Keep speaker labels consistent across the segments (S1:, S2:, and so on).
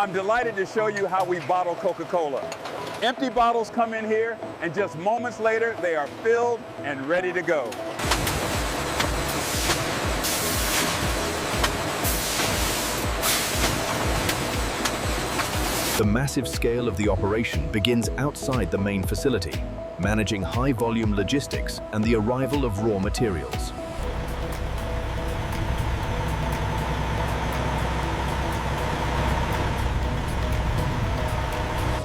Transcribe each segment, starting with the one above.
S1: I'm delighted to show you how we bottle Coca-Cola. Empty bottles come in here, and just moments later, they are filled and ready to go.
S2: The massive scale of the operation begins outside the main facility, managing high-volume logistics and the arrival of raw materials.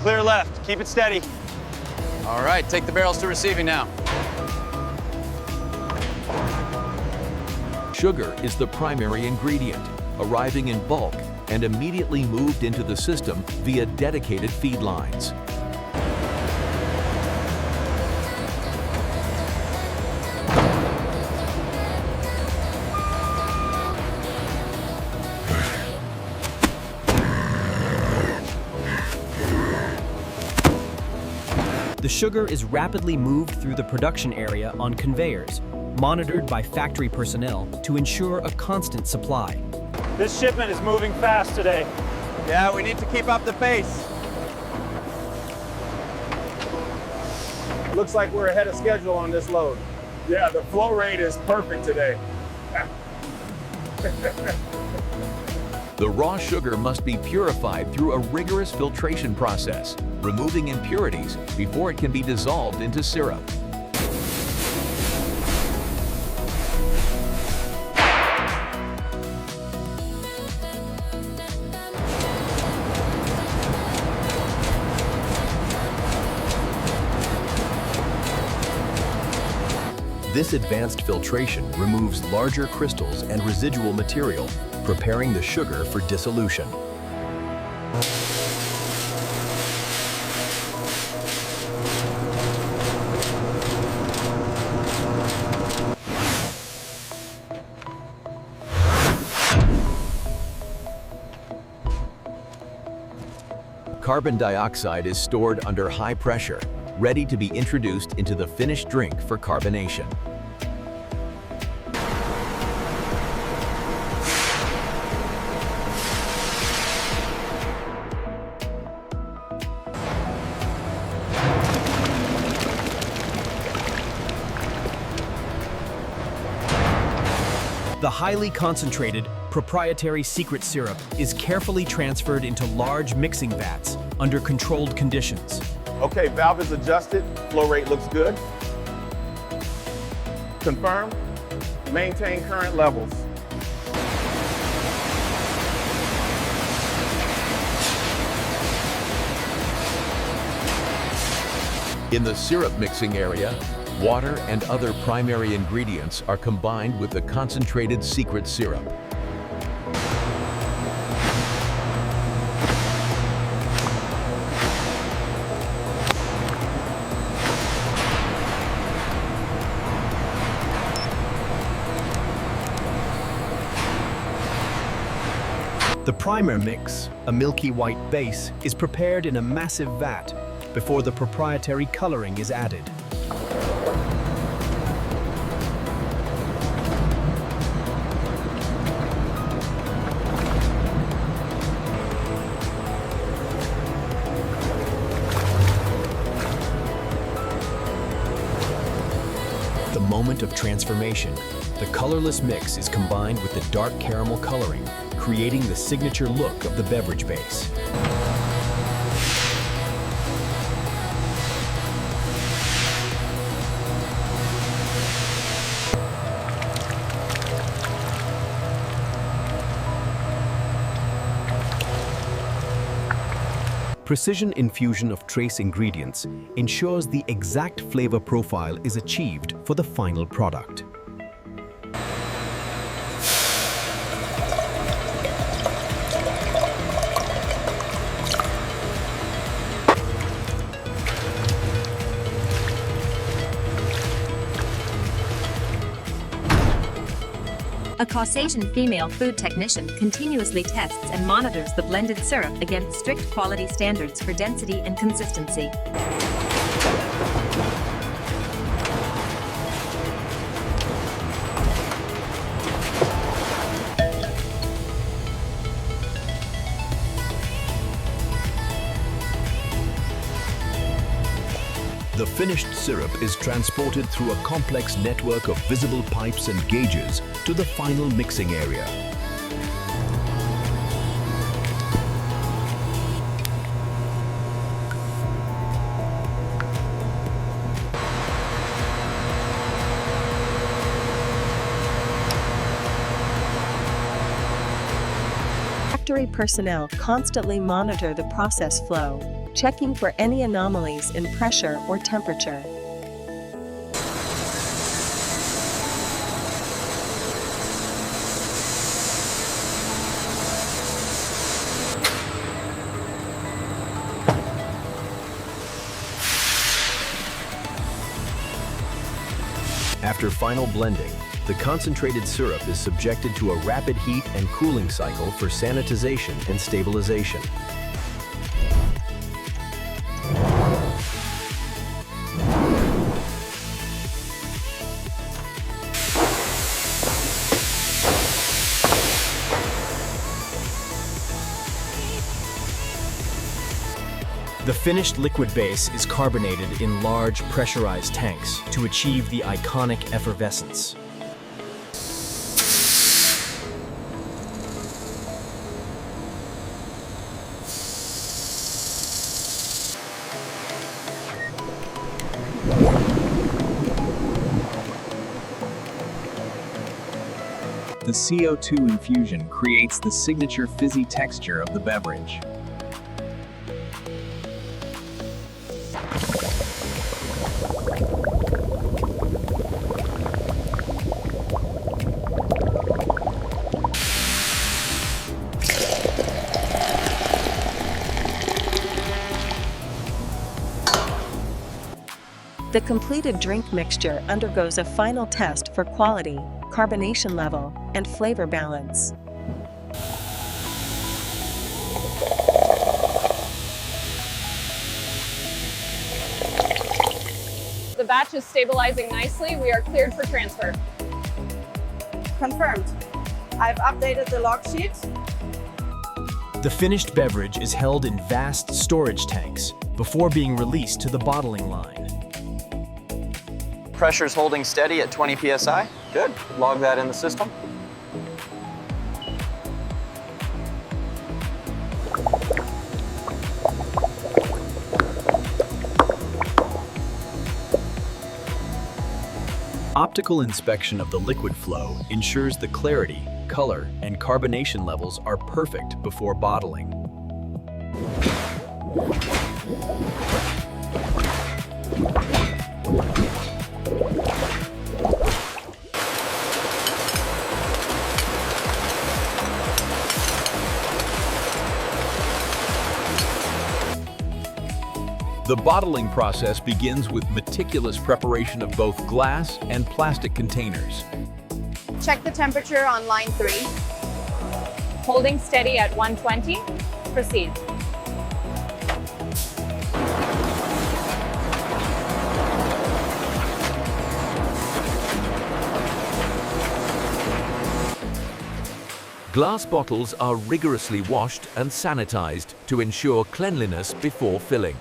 S3: Clear left. Keep it steady.
S4: All right, take the barrels to receiving now.
S5: Sugar is the primary ingredient, arriving in bulk and immediately moved into the system via dedicated feed lines.
S6: The sugar is rapidly moved through the production area on conveyors, monitored by factory personnel to ensure a constant supply.
S3: This shipment is moving fast today.
S1: Yeah, we need to keep up the pace. Looks like we're ahead of schedule on this load. Yeah, the flow rate is perfect today.
S5: The raw sugar must be purified through a rigorous filtration process, removing impurities before it can be dissolved into syrup.
S2: This advanced filtration removes larger crystals and residual material, preparing the sugar for dissolution.
S5: Carbon dioxide is stored under high pressure, ready to be introduced into the finished drink for carbonation.
S6: The highly concentrated, proprietary secret syrup is carefully transferred into large mixing vats under controlled conditions.
S1: Okay, valve is adjusted. Flow rate looks good. Confirm. Maintain current levels.
S5: In the syrup mixing area, water and other primary ingredients are combined with the concentrated secret syrup.
S6: The primer mix, a milky white base, is prepared in a massive vat before the proprietary coloring is added. The moment of transformation, the colorless mix is combined with the dark caramel coloring, creating the signature look of the beverage base. Precision infusion of trace ingredients ensures the exact flavor profile is achieved for the final product.
S7: A Caucasian female food technician continuously tests and monitors the blended syrup against strict quality standards for density and consistency.
S2: The finished syrup is transported through a complex network of visible pipes and gauges to the final mixing area.
S8: Factory personnel constantly monitor the process flow, checking for any anomalies in pressure or temperature.
S2: After final blending, the concentrated syrup is subjected to a rapid heat and cooling cycle for sanitization and stabilization.
S6: The finished liquid base is carbonated in large pressurized tanks to achieve the iconic effervescence.
S9: The CO2 infusion creates the signature fizzy texture of the beverage.
S8: The completed drink mixture undergoes a final test for quality, carbonation level, and flavor balance.
S10: The batch is stabilizing nicely. We are cleared for transfer.
S11: Confirmed. I've updated the log sheet.
S6: The finished beverage is held in vast storage tanks before being released to the bottling line.
S4: Pressure's holding steady at 20 psi. Good. Log that in the system.
S2: Optical inspection of the liquid flow ensures the clarity, color, and carbonation levels are perfect before bottling. The bottling process begins with meticulous preparation of both glass and plastic containers.
S10: Check the temperature on line 3. Holding steady at 120. Proceed.
S5: Glass bottles are rigorously washed and sanitized to ensure cleanliness before filling.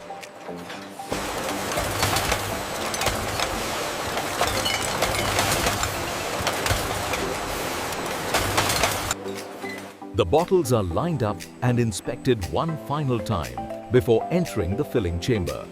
S5: The bottles are lined up and inspected one final time before entering the filling chamber.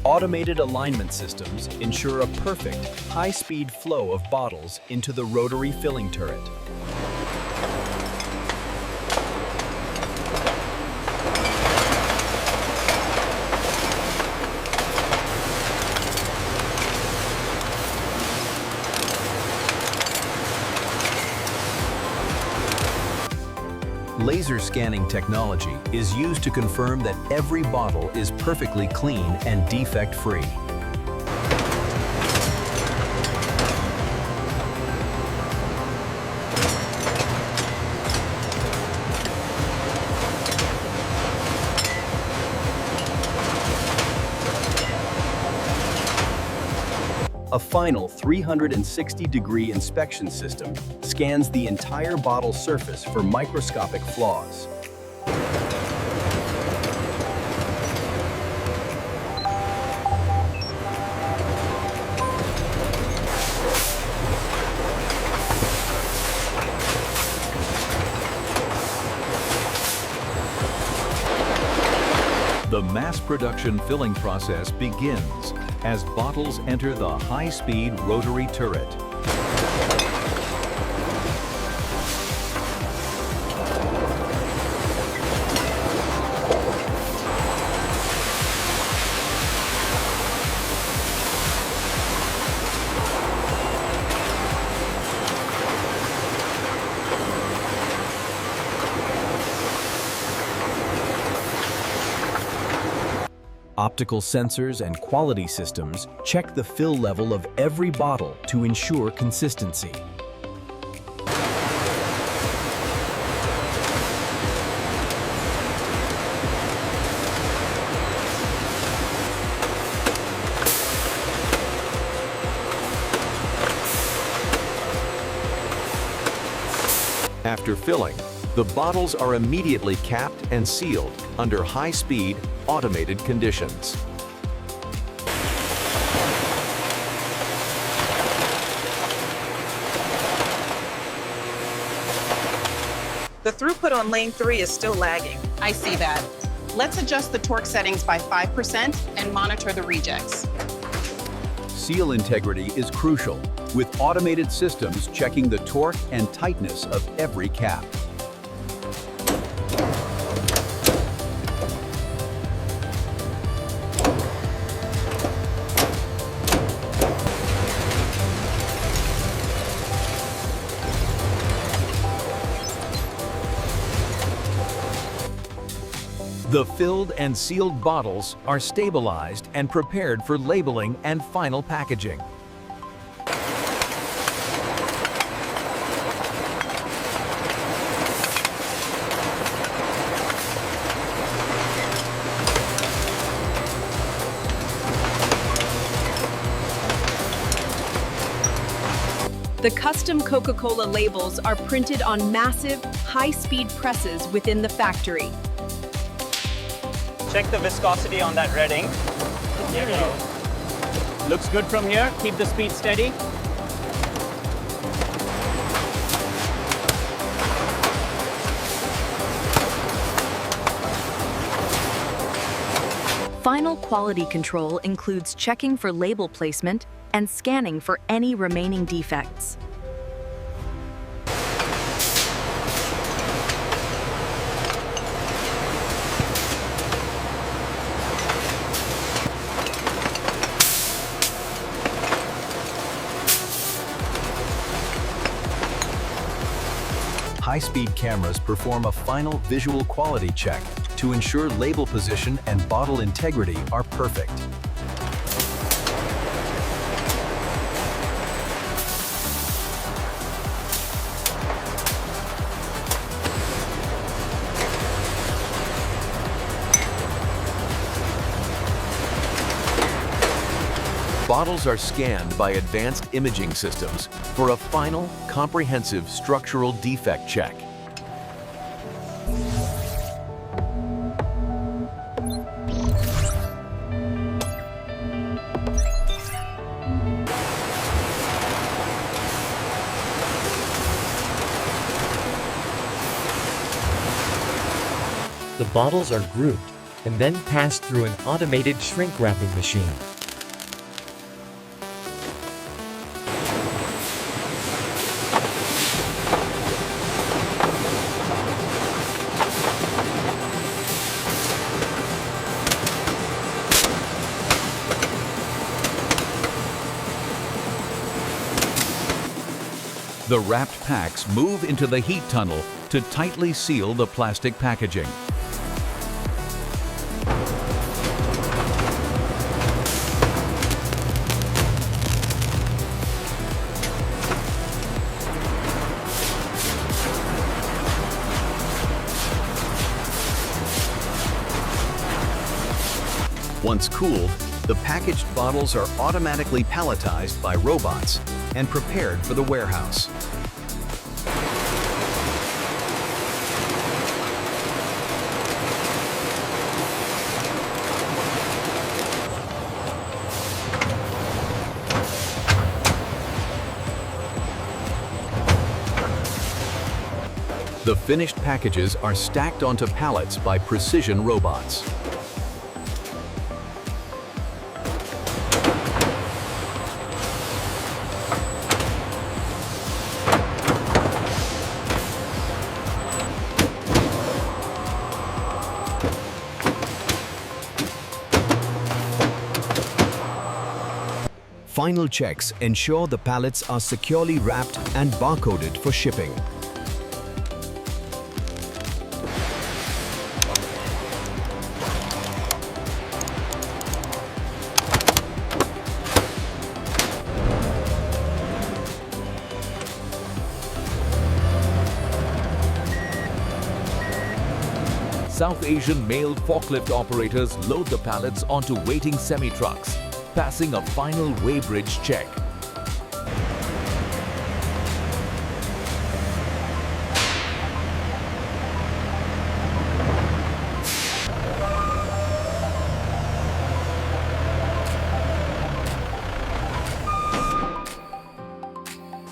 S6: Automated alignment systems ensure a perfect, high-speed flow of bottles into the rotary filling turret.
S2: Laser scanning technology is used to confirm that every bottle is perfectly clean and defect-free.
S6: A final 360-degree inspection system scans the entire bottle surface for microscopic flaws.
S5: The mass production filling process begins as bottles enter the high-speed rotary turret.
S6: Optical sensors and quality systems check the fill level of every bottle to ensure consistency.
S5: After filling, the bottles are immediately capped and sealed under high-speed, automated conditions.
S11: The throughput on lane 3 is still lagging.
S12: I see that. Let's adjust the torque settings by 5% and monitor the rejects.
S2: Seal integrity is crucial, with automated systems checking the torque and tightness of every cap.
S5: The filled and sealed bottles are stabilized and prepared for labeling and final packaging.
S13: The custom Coca-Cola labels are printed on massive, high-speed presses within the factory.
S3: Check the viscosity on that red ink. Here we go. Looks good from here. Keep the speed steady.
S7: Final quality control includes checking for label placement and scanning for any remaining defects.
S2: High-speed cameras perform a final visual quality check to ensure label position and bottle integrity are perfect.
S5: Bottles are scanned by advanced imaging systems for a final, comprehensive structural defect check.
S14: The bottles are grouped and then passed through an automated shrink wrapping machine.
S5: The wrapped packs move into the heat tunnel to tightly seal the plastic packaging.
S2: Once cooled, The packaged bottles are automatically palletized by robots and prepared for the warehouse. The finished packages are stacked onto pallets by precision robots. Final checks ensure the pallets are securely wrapped and barcoded for shipping.
S5: South Asian male forklift operators load the pallets onto waiting semi-trucks, passing a final weighbridge check.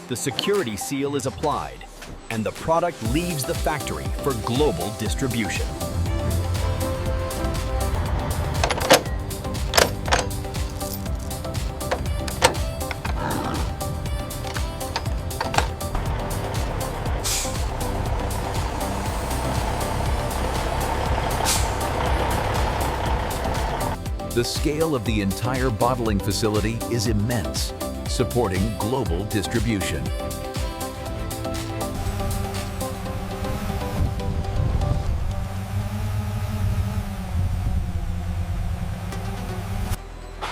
S6: The security seal is applied, and the product leaves the factory for global distribution.
S5: The scale of the entire bottling facility is immense, supporting global distribution.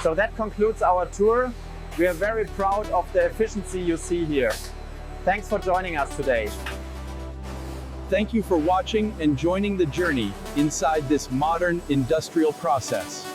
S3: So that concludes our tour. We are very proud of the efficiency you see here. Thanks for joining us today.
S15: Thank you for watching and joining the journey inside this modern industrial process.